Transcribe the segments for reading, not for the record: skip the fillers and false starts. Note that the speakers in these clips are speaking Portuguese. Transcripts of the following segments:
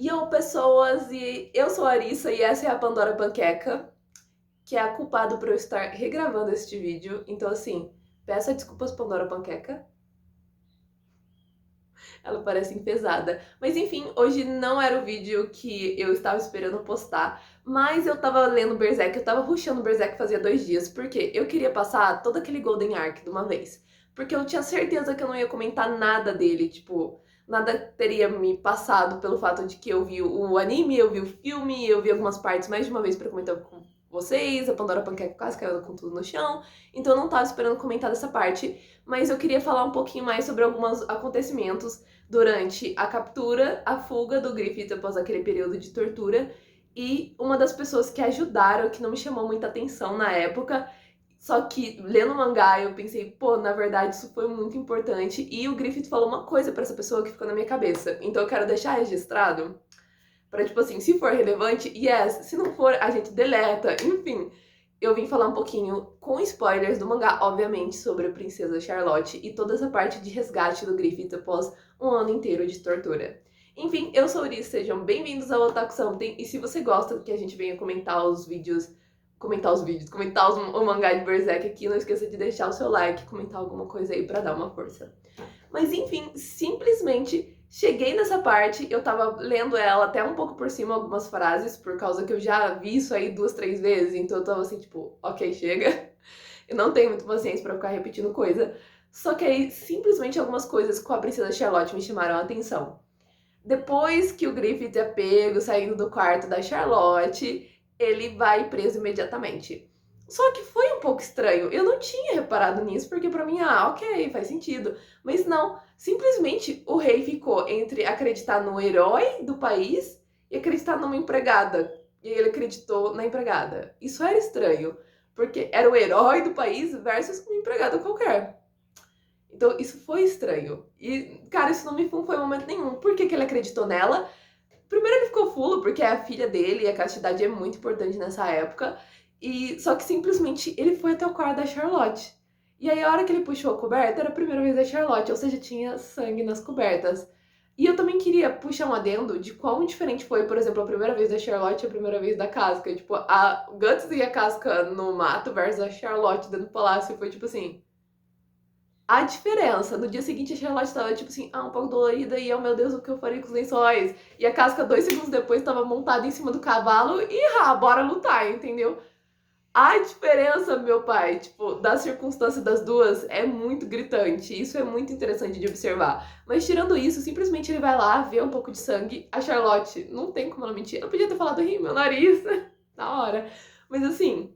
Yo, pessoas, e eu sou a Arissa e essa é a Pandora Panqueca, que é a culpada por eu estar regravando este vídeo. Então, assim, peço desculpas, Pandora Panqueca. Ela parece enfesada. Mas enfim, hoje não era o vídeo que eu estava esperando postar, mas eu tava lendo Berserk, eu tava rushando Berserk fazia 2 dias, porque eu queria passar todo aquele Golden Arc de uma vez. Porque eu tinha certeza que eu não ia comentar nada dele, tipo, nada teria me passado pelo fato de que eu vi o anime, eu vi o filme, eu vi algumas partes mais de uma vez pra comentar com vocês, a Pandora Panqueca quase caiu com tudo no chão, então eu não tava esperando comentar dessa parte, mas eu queria falar um pouquinho mais sobre alguns acontecimentos durante a captura, a fuga do Griffith após aquele período de tortura, e uma das pessoas que ajudaram, que não me chamou muita atenção na época, só que lendo o mangá eu pensei, pô, na verdade isso foi muito importante, e o Griffith falou uma coisa pra essa pessoa que ficou na minha cabeça, então eu quero deixar registrado, pra tipo assim, se for relevante, yes, se não for, a gente deleta, enfim. Eu vim falar um pouquinho, com spoilers do mangá, obviamente, sobre a princesa Charlotte e toda essa parte de resgate do Griffith após um ano inteiro de tortura. Enfim, eu sou a Uri, sejam bem-vindos ao Otaku Something, e se você gosta que a gente venha comentar o mangá de Berserk aqui, não esqueça de deixar o seu like, comentar alguma coisa aí pra dar uma força. Mas enfim, simplesmente cheguei nessa parte, eu tava lendo ela até um pouco por cima, algumas frases, por causa que eu já vi isso aí 2, 3 vezes, então eu tava assim, tipo, ok, chega. Eu não tenho muita paciência pra ficar repetindo coisa. Só que aí, simplesmente algumas coisas com a Princesa Charlotte me chamaram a atenção. Depois que o Griffith é pego saindo do quarto da Charlotte, ele vai preso imediatamente. Só que foi um pouco estranho. Eu não tinha reparado nisso, porque pra mim, ok, faz sentido. Mas não, simplesmente o rei ficou entre acreditar no herói do país e acreditar numa empregada. E ele acreditou na empregada. Isso era estranho, porque era o herói do país versus uma empregada qualquer. Então isso foi estranho. E, cara, isso não me foi em momento nenhum. Por que ele acreditou nela? Primeiro ele ficou fulo, porque é a filha dele e a castidade é muito importante nessa época. E só que simplesmente ele foi até o quarto da Charlotte. E aí a hora que ele puxou a coberta, era a primeira vez da Charlotte, ou seja, tinha sangue nas cobertas. E eu também queria puxar um adendo de quão diferente foi, por exemplo, a primeira vez da Charlotte e a primeira vez da Casca. Tipo, a Guts e a Casca no mato versus a Charlotte dentro do palácio foi tipo assim, a diferença. No dia seguinte a Charlotte tava tipo assim, um pouco dolorida e, oh meu Deus, o que eu farei com os lençóis? E a Casca 2 segundos depois tava montada em cima do cavalo e, bora lutar, entendeu? A diferença, meu pai, tipo, da circunstância das duas é muito gritante. Isso é muito interessante de observar. Mas tirando isso, simplesmente ele vai lá, vê um pouco de sangue. A Charlotte, não tem como ela mentir. Ela podia ter falado, ri, meu nariz, na hora. Mas assim,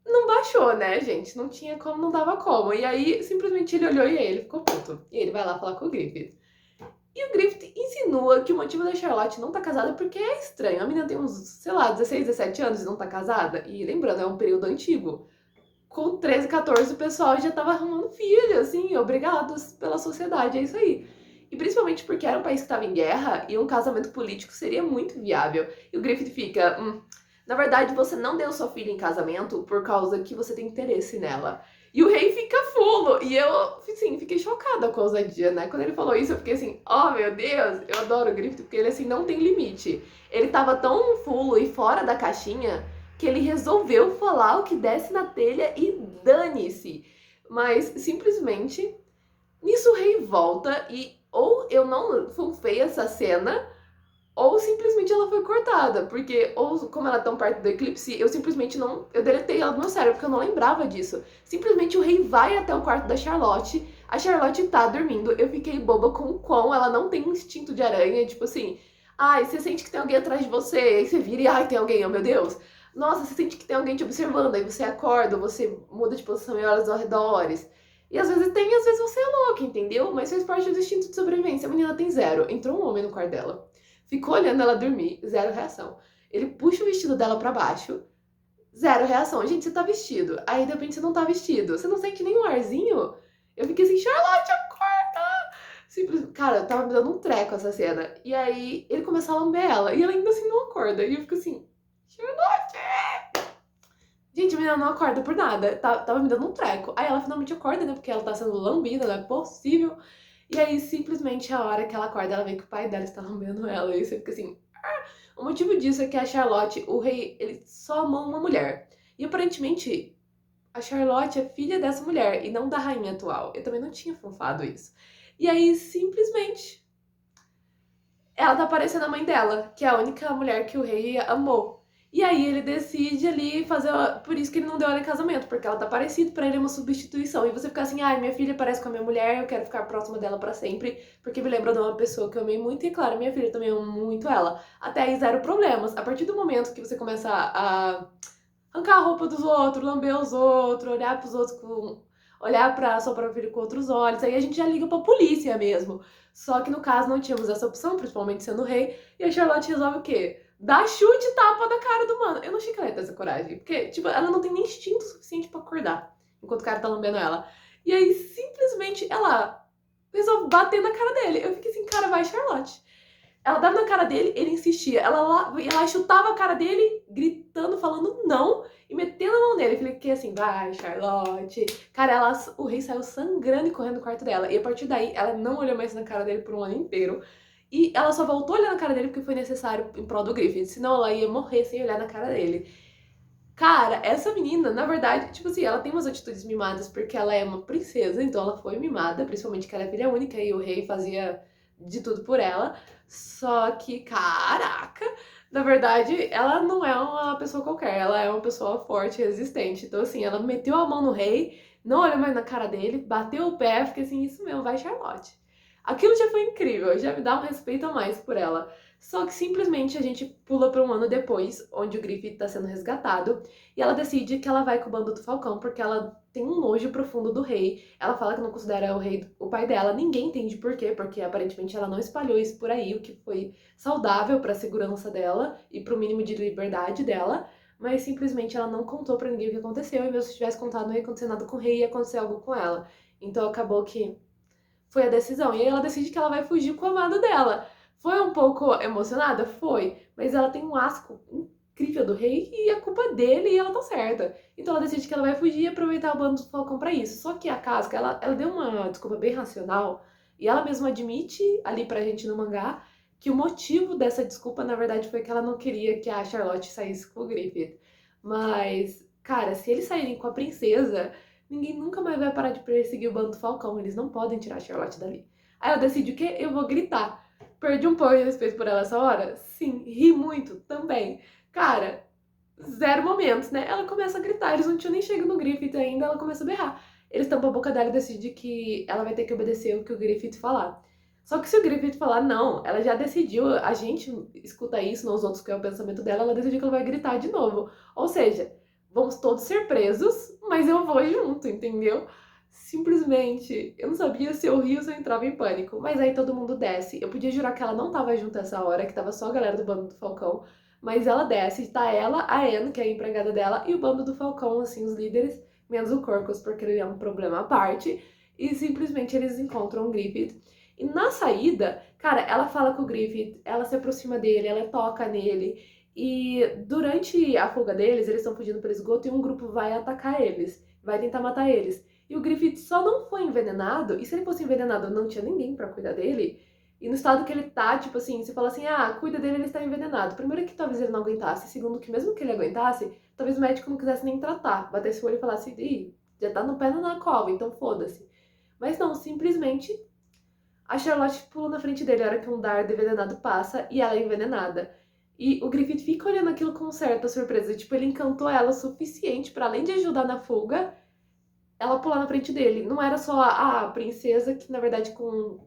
não baixou, né, gente? Não tinha como, não dava como. E aí, simplesmente ele olhou e aí ele ficou puto. E ele vai lá falar com o Griffith. E o Griffith insinua que o motivo da Charlotte não tá casada porque é estranho. A menina tem uns, sei lá, 16, 17 anos e não tá casada. E lembrando, é um período antigo. Com 13, 14, o pessoal já tava arrumando filho, assim, obrigados pela sociedade, é isso aí. E principalmente porque era um país que tava em guerra e um casamento político seria muito viável. E o Griffith fica, na verdade, você não deu sua filha em casamento por causa que você tem interesse nela. E o rei fica fulo. E eu, assim, fiquei chocada com a ousadia, né? Quando ele falou isso, eu fiquei assim, oh meu Deus, eu adoro o Griffith, porque ele, assim, não tem limite. Ele tava tão fulo e fora da caixinha que ele resolveu falar o que desce na telha e dane-se. Mas, simplesmente, nisso o rei volta e ou eu não funfei essa cena, ou simplesmente ela foi cortada, porque, ou como ela é tão perto do eclipse, eu simplesmente não, eu deletei ela do meu cérebro, porque eu não lembrava disso. Simplesmente o rei vai até o quarto da Charlotte, a Charlotte tá dormindo, eu fiquei boba com o quão ela não tem um instinto de aranha, tipo assim, você sente que tem alguém atrás de você, aí você vira e, tem alguém, oh meu Deus. Nossa, você sente que tem alguém te observando, aí você acorda, você muda de posição e olha aos arredores. E às vezes tem, às vezes você é louca, entendeu? Mas faz parte do instinto de sobrevivência. A menina tem zero. Entrou um homem no quarto dela. Ficou olhando ela dormir, zero reação. Ele puxa o vestido dela pra baixo, zero reação. Gente, você tá vestido. Aí de repente você não tá vestido. Você não sente nenhum arzinho? Eu fiquei assim, Charlotte, acorda! Simples... Cara, tava me dando um treco essa cena. E aí ele começa a lamber ela. E ela ainda assim não acorda. E eu fico assim, Charlotte! Gente, a menina não acorda por nada. Tava me dando um treco. Aí ela finalmente acorda, né? Porque ela tá sendo lambida, não é possível. E aí, simplesmente, a hora que ela acorda, ela vê que o pai dela está lambendo ela. E você fica assim... O motivo disso é que a Charlotte, o rei, ele só amou uma mulher. E aparentemente, a Charlotte é filha dessa mulher e não da rainha atual. Eu também não tinha fofado isso. E aí, simplesmente, ela tá parecendo a mãe dela, que é a única mulher que o rei amou. E aí ele decide ali fazer. Por isso que ele não deu ela em casamento, porque ela tá parecida, pra ele é uma substituição. E você fica assim, ai, minha filha parece com a minha mulher, eu quero ficar próxima dela pra sempre, porque me lembra de uma pessoa que eu amei muito, e claro, minha filha também ama muito ela. Até aí, zero problemas. A partir do momento que você começa a arrancar a roupa dos outros, lamber os outros, olhar pros outros com. Olhar pra sua própria filha com outros olhos, aí a gente já liga pra polícia mesmo. Só que no caso não tínhamos essa opção, principalmente sendo rei, e a Charlotte resolve o quê? Dar chute e tapa na cara do mano. Eu não achei que ela ia ter essa coragem, porque, tipo, ela não tem nem instinto suficiente pra acordar, enquanto o cara tá lambendo ela. E aí, simplesmente, ela resolve bater na cara dele. Eu fiquei assim, cara, vai, Charlotte. Ela dava na cara dele, ele insistia. Ela ia lá e chutava a cara dele, gritando, falando não, e metendo a mão nele. Eu fiquei assim, vai, Charlotte. Cara, o rei saiu sangrando e correndo do quarto dela. E a partir daí, ela não olhou mais na cara dele por um ano inteiro. E ela só voltou a olhar na cara dele porque foi necessário em prol do Griffith. Senão ela ia morrer sem olhar na cara dele. Cara, essa menina, na verdade, tipo assim, ela tem umas atitudes mimadas porque ela é uma princesa, então ela foi mimada, principalmente que ela é filha única e o rei fazia de tudo por ela. Só que, caraca, na verdade, ela não é uma pessoa qualquer, ela é uma pessoa forte e resistente. Então, assim, ela meteu a mão no rei, não olhou mais na cara dele, bateu o pé, fiquei assim, isso mesmo, vai Charlotte. Aquilo já foi incrível, já me dá um respeito a mais por ela. Só que simplesmente a gente pula para um ano depois, onde o Griffith está sendo resgatado, e ela decide que ela vai com o bando do Falcão, porque ela tem um nojo profundo do rei. Ela fala que não considera o rei o pai dela, ninguém entende por quê, porque aparentemente ela não espalhou isso por aí, o que foi saudável para a segurança dela e para o mínimo de liberdade dela, mas simplesmente ela não contou para ninguém o que aconteceu, e mesmo se tivesse contado não ia acontecer nada com o rei, ia acontecer algo com ela. Então acabou que foi a decisão. E aí ela decide que ela vai fugir com o amado dela. Foi um pouco emocionada? Foi. Mas ela tem um asco incrível do rei e a culpa é dele e ela tá certa. Então ela decide que ela vai fugir e aproveitar o bando do Falcão pra isso. Só que a Casca, ela deu uma desculpa bem racional e ela mesma admite ali pra gente no mangá que o motivo dessa desculpa, na verdade, foi que ela não queria que a Charlotte saísse com o Griffith. Mas, cara, se eles saírem com a princesa, ninguém nunca mais vai parar de perseguir o bando do Falcão. Eles não podem tirar a Charlotte dali. Aí ela decide o quê? Eu vou gritar. Perdi um pouco de respeito por ela essa hora? Sim. Ri muito também. Cara, zero momentos, né? Ela começa a gritar. Eles não tinham nem chegado no Griffith ainda, ela começa a berrar. Eles tampam a boca dela e decidem que ela vai ter que obedecer o que o Griffith falar. Só que se o Griffith falar não, ela já decidiu, a gente escuta isso, não os outros, que é o pensamento dela, ela decidiu que ela vai gritar de novo. Ou seja, vamos todos ser presos, mas eu vou junto, entendeu? Simplesmente, eu não sabia se eu ria ou se eu entrava em pânico. Mas aí todo mundo desce. Eu podia jurar que ela não tava junto essa hora, que tava só a galera do bando do Falcão. Mas ela desce, tá ela, a Anne, que é a empregada dela, e o bando do Falcão, assim, os líderes, menos o Corcus, porque ele é um problema à parte. E simplesmente eles encontram o Griffith. E na saída, cara, ela fala com o Griffith, ela se aproxima dele, ela toca nele. E durante a fuga deles, eles estão fugindo pelo esgoto e um grupo vai atacar eles, vai tentar matar eles. E o Griffith só não foi envenenado, e se ele fosse envenenado não tinha ninguém pra cuidar dele. E no estado que ele tá, tipo assim, você fala assim, ah, cuida dele, ele está envenenado. Primeiro que talvez ele não aguentasse, segundo que mesmo que ele aguentasse, talvez o médico não quisesse nem tratar, batesse o olho e falasse, ih, já tá no pé na cova, então foda-se. Mas não, simplesmente a Charlotte pula na frente dele a hora que um dardo envenenado passa e ela é envenenada. E o Griffith fica olhando aquilo com certa surpresa. Tipo, ele encantou ela o suficiente para além de ajudar na fuga, ela pular na frente dele. Não era só a princesa que, na verdade,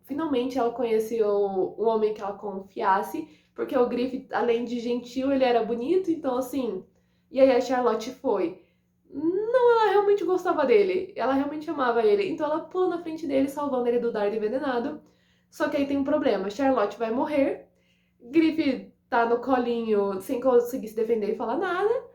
finalmente ela conheceu um homem que ela confiasse, porque o Griffith, além de gentil, ele era bonito, então assim. E aí a Charlotte foi. Não, ela realmente gostava dele, ela realmente amava ele, então ela pula na frente dele, salvando ele do dardo envenenado. Só que aí tem um problema: Charlotte vai morrer, Griffith tá no colinho sem conseguir se defender e falar nada.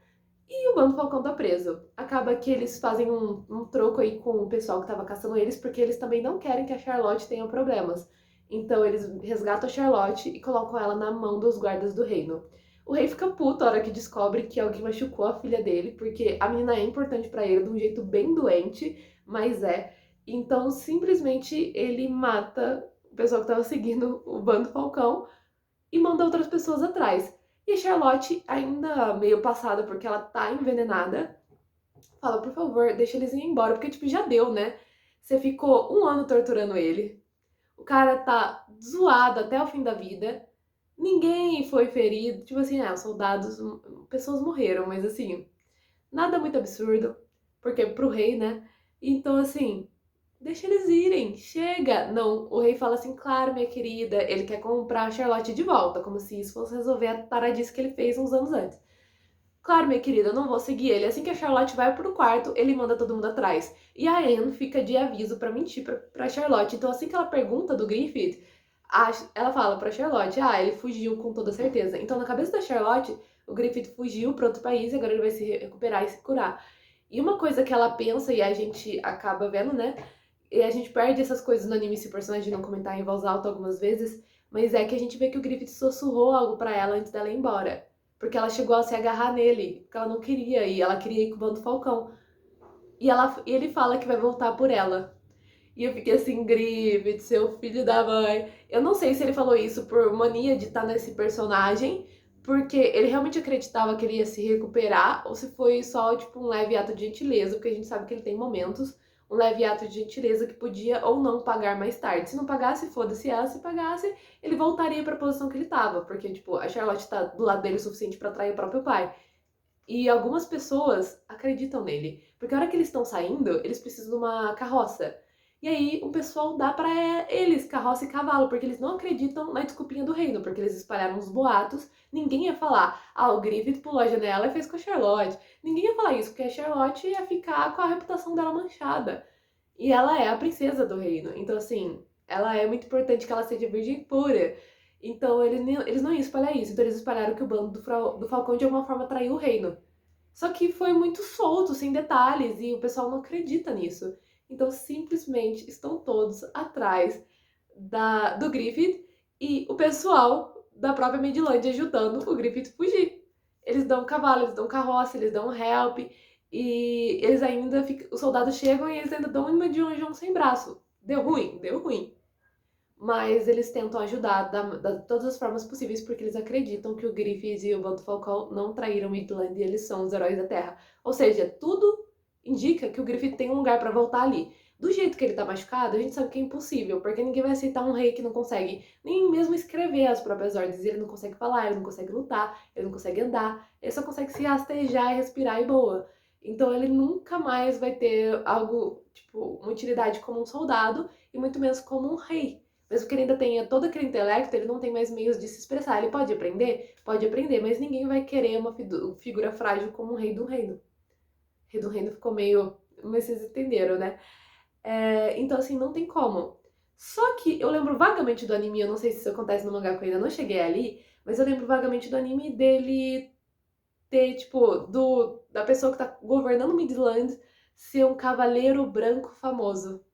E o bando Falcão tá preso. Acaba que eles fazem um troco aí com o pessoal que tava caçando eles, porque eles também não querem que a Charlotte tenha problemas. Então eles resgatam a Charlotte e colocam ela na mão dos guardas do reino. O rei fica puto a hora que descobre que alguém machucou a filha dele, porque a menina é importante pra ele de um jeito bem doente, mas é. Então, simplesmente, ele mata o pessoal que tava seguindo o bando Falcão e manda outras pessoas atrás. E a Charlotte, ainda meio passada porque ela tá envenenada, fala, por favor, deixa eles irem embora, porque, tipo, já deu, né? Você ficou um ano torturando ele, o cara tá zoado até o fim da vida, ninguém foi ferido, tipo assim, os soldados, pessoas morreram, mas assim, nada muito absurdo, porque pro rei, né? Então, assim, deixa eles irem, chega! Não, o rei fala assim, claro, minha querida, ele quer comprar a Charlotte de volta, como se isso fosse resolver a taradice que ele fez uns anos antes. Claro, minha querida, eu não vou seguir ele. Assim que a Charlotte vai pro quarto, ele manda todo mundo atrás. E a Anne fica de aviso pra mentir pra Charlotte. Então, assim que ela pergunta do Griffith, ela fala pra Charlotte, ele fugiu com toda certeza. Então, na cabeça da Charlotte, o Griffith fugiu pra outro país e agora ele vai se recuperar e se curar. E uma coisa que ela pensa e a gente acaba vendo, né? E a gente perde essas coisas no anime se o personagem não comentar em voz alta algumas vezes, mas é que a gente vê que o Griffith sussurrou algo pra ela antes dela ir embora. Porque ela chegou a se agarrar nele, porque ela não queria ir, ela queria ir com o bando Falcão. E ele fala que vai voltar por ela. E eu fiquei assim, Griffith, seu filho da mãe. Eu não sei se ele falou isso por mania de estar nesse personagem, porque ele realmente acreditava que ele ia se recuperar, ou se foi só, tipo, um leve ato de gentileza, porque a gente sabe que ele tem momentos, um leve ato de gentileza que podia ou não pagar mais tarde. Se não pagasse, foda-se ela, se pagasse, ele voltaria pra posição que ele tava, porque, tipo, a Charlotte tá do lado dele o suficiente pra atrair o próprio pai. E algumas pessoas acreditam nele. Porque a hora que eles estão saindo, eles precisam de uma carroça. E aí o pessoal dá pra eles carroça e cavalo, porque eles não acreditam na desculpinha do reino, porque eles espalharam uns boatos. Ninguém ia falar, o Griffith pulou a janela e fez com a Charlotte. Ninguém ia falar isso, porque a Charlotte ia ficar com a reputação dela manchada. E ela é a princesa do reino. Então, assim, ela é muito importante que ela seja virgem pura. Então, eles não iam espalhar isso. Então, eles espalharam que o bando do Falcão de alguma forma traiu o reino. Só que foi muito solto, sem detalhes, e o pessoal não acredita nisso. Então, simplesmente estão todos atrás do Griffith e o pessoal da própria Midland ajudando o Griffith a fugir. Eles dão cavalo, eles dão carroça, eles dão help, e eles ainda ficam. Os soldados chegam e eles ainda dão uma de um João sem braço. Deu ruim, deu ruim. Mas eles tentam ajudar de todas as formas possíveis, porque eles acreditam que o Griffith e o Bando Falcão não traíram Midland e eles são os heróis da Terra. Ou seja, tudo indica que o Griffith tem um lugar pra voltar ali. Do jeito que ele tá machucado, a gente sabe que é impossível, porque ninguém vai aceitar um rei que não consegue nem mesmo escrever as próprias ordens. Ele não consegue falar, ele não consegue lutar, ele não consegue andar, ele só consegue se rastejar e respirar e boa. Então ele nunca mais vai ter algo, tipo, uma utilidade como um soldado e muito menos como um rei. Mesmo que ele ainda tenha todo aquele intelecto, ele não tem mais meios de se expressar. Ele pode aprender? Pode aprender, mas ninguém vai querer uma figura frágil como um rei do reino. O rei do reino ficou meio. Mas vocês entenderam, né? Então, assim, não tem como. Só que eu lembro vagamente do anime, eu não sei se isso acontece no mangá, que eu ainda não cheguei ali, mas eu lembro vagamente do anime dele ter, tipo, da pessoa que tá governando Midland ser um cavaleiro branco famoso.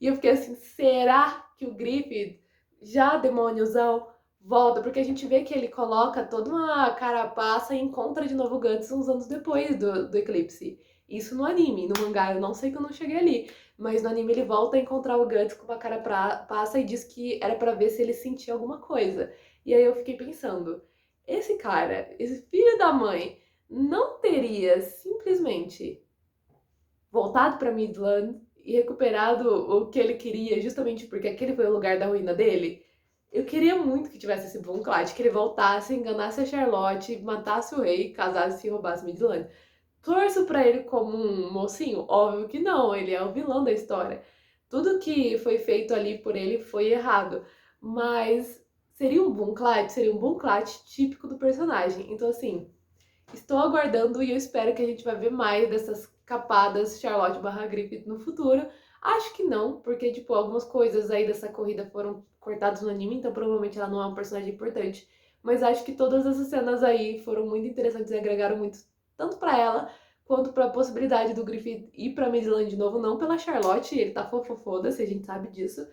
E eu fiquei assim, será que o Griffith, já demôniozão, volta? Porque a gente vê que ele coloca toda uma carapaça e encontra de novo o Guts uns anos depois do eclipse. Isso no anime, no mangá eu não sei que eu não cheguei ali. Mas no anime ele volta a encontrar o Guts com uma carapaça e diz que era pra ver se ele sentia alguma coisa. E aí eu fiquei pensando, esse cara, esse filho da mãe, não teria simplesmente voltado pra Midland e recuperado o que ele queria, justamente porque aquele foi o lugar da ruína dele? Eu queria muito que tivesse esse Blunclad, que ele voltasse, enganasse a Charlotte, matasse o rei, casasse e roubasse Midland. Torço pra ele como um mocinho? Óbvio que não, ele é o vilão da história. Tudo que foi feito ali por ele foi errado, mas seria um Blunclad? Seria um Blunclad típico do personagem. Então, assim, estou aguardando e eu espero que a gente vai ver mais dessas capadas Charlotte barra Griffith no futuro. Acho que não, porque, tipo, algumas coisas aí dessa corrida foram cortadas no anime, então provavelmente ela não é um personagem importante. Mas acho que todas essas cenas aí foram muito interessantes e agregaram muito, tanto pra ela, quanto pra possibilidade do Griffith ir pra Midland de novo, não pela Charlotte, ele tá fofofoda-se, a gente sabe disso.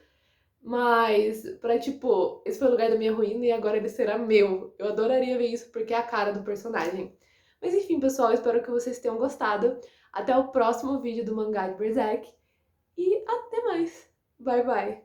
Mas pra, tipo, esse foi o lugar da minha ruína e agora ele será meu. Eu adoraria ver isso porque é a cara do personagem. Mas enfim, pessoal, espero que vocês tenham gostado. Até o próximo vídeo do mangá de Berserk. e até mais. Bye, bye.